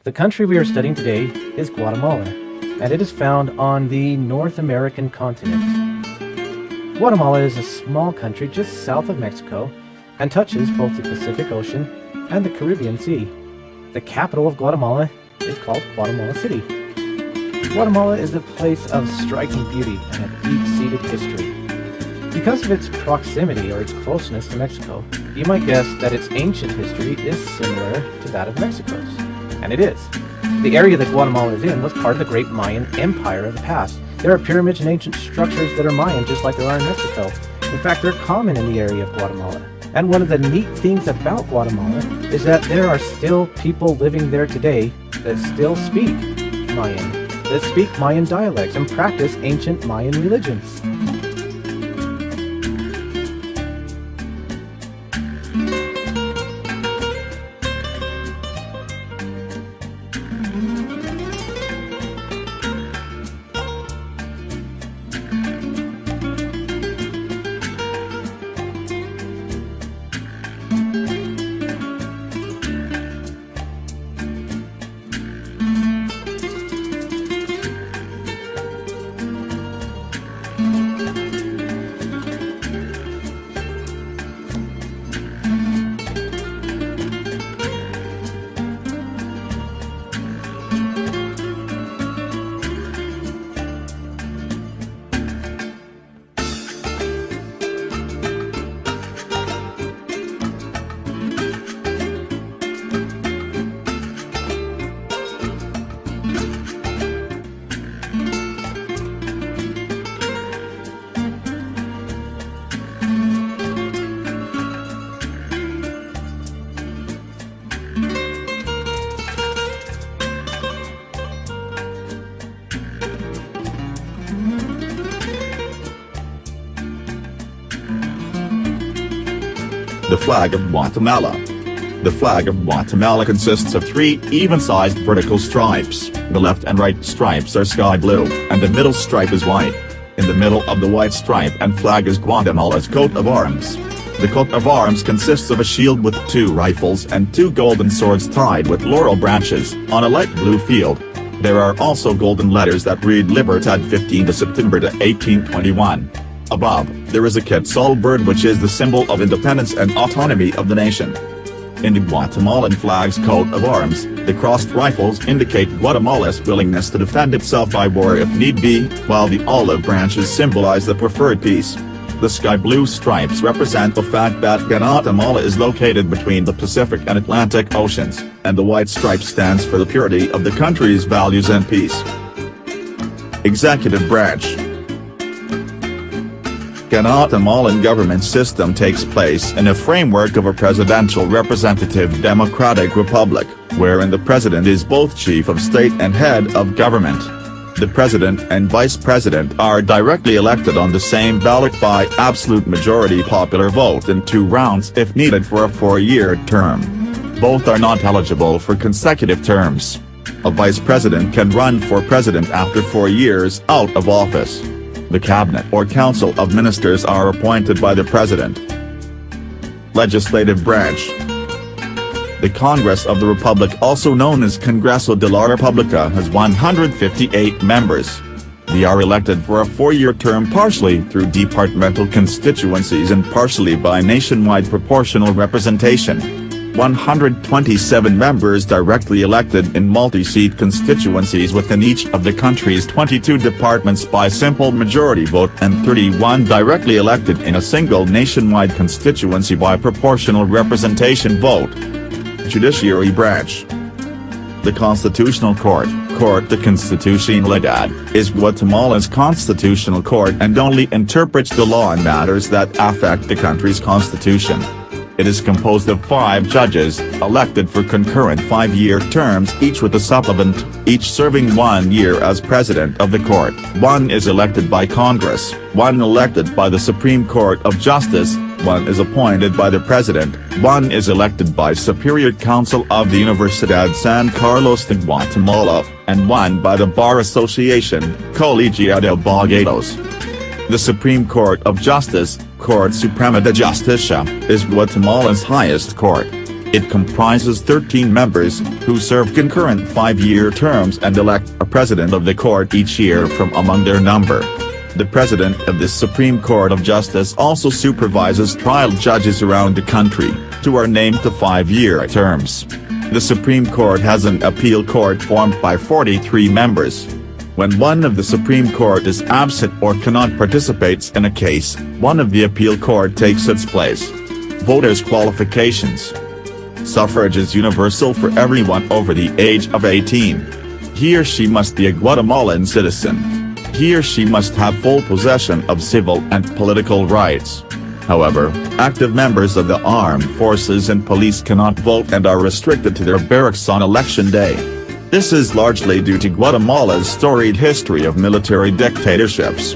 The country we are studying today is Guatemala, and it is found on the North American continent. Guatemala is a small country just south of Mexico and touches both the Pacific Ocean and the Caribbean Sea. The capital of Guatemala is called Guatemala City. Guatemala is a place of striking beauty and a deep-seated history. Because of its proximity or its closeness to Mexico, you might guess that its ancient history is similar to that of Mexico's. And it is. The area that Guatemala is in was part of the great Mayan Empire of the past. There are pyramids and ancient structures that are Mayan just like there are in Mexico. In fact, they're common in the area of Guatemala. And one of the neat things about Guatemala is that there are still people living there today that still speak Mayan, that speak Mayan dialects and practice ancient Mayan religions. The flag of Guatemala. The flag of Guatemala consists of three even-sized vertical stripes. The left and right stripes are sky blue, and the middle stripe is white. In the middle of the white stripe and flag is Guatemala's coat of arms. The coat of arms consists of a shield with 2 rifles and 2 golden swords tied with laurel branches, on a light blue field. There are also golden letters that read Libertad 15 September 1821. Above, there is a quetzal bird which is the symbol of independence and autonomy of the nation. In the Guatemalan flag's coat of arms, the crossed rifles indicate Guatemala's willingness to defend itself by war if need be, while the olive branches symbolize the preferred peace. The sky blue stripes represent the fact that Guatemala is located between the Pacific and Atlantic Oceans, and the white stripe stands for the purity of the country's values and peace. Executive branch. Guatemalan government system takes place in a framework of a presidential representative democratic republic, wherein the president is both chief of state and head of government. The president and vice president are directly elected on the same ballot by absolute majority popular vote in 2 rounds if needed for a 4-year term. Both are not eligible for consecutive terms. A vice president can run for president after 4 years out of office. The cabinet or council of ministers are appointed by the president. Legislative branch. The Congress of the Republic, also known as Congreso de la República, has 158 members. They are elected for a 4-year term partially through departmental constituencies and partially by nationwide proportional representation. 127 members directly elected in multi-seat constituencies within each of the country's 22 departments by simple majority vote, and 31 directly elected in a single nationwide constituency by proportional representation vote. Judiciary branch. The Constitutional Court, Corte Constitucionalidad, is Guatemala's constitutional court and only interprets the law in matters that affect the country's constitution. It is composed of 5 judges, elected for concurrent 5-year terms each with a suppleant, each serving 1 year as president of the court. 1 is elected by Congress, 1 elected by the Supreme Court of Justice, 1 is appointed by the president, 1 is elected by Superior Council of the Universidad San Carlos de Guatemala, and 1 by the Bar Association, Colegio de Abogados. The Supreme Court of Justice, Corte Suprema de Justicia, is Guatemala's highest court. It comprises 13 members, who serve concurrent 5-year terms and elect a president of the court each year from among their number. The president of the Supreme Court of Justice also supervises trial judges around the country, who are named to 5-year terms. The Supreme Court has an appeal court formed by 43 members. When one of the Supreme Court is absent or cannot participate in a case, one of the appeal court takes its place. Voters' qualifications. Suffrage is universal for everyone over the age of 18. He or she must be a Guatemalan citizen. He or she must have full possession of civil and political rights. However, active members of the armed forces and police cannot vote and are restricted to their barracks on election day. This is largely due to Guatemala's storied history of military dictatorships.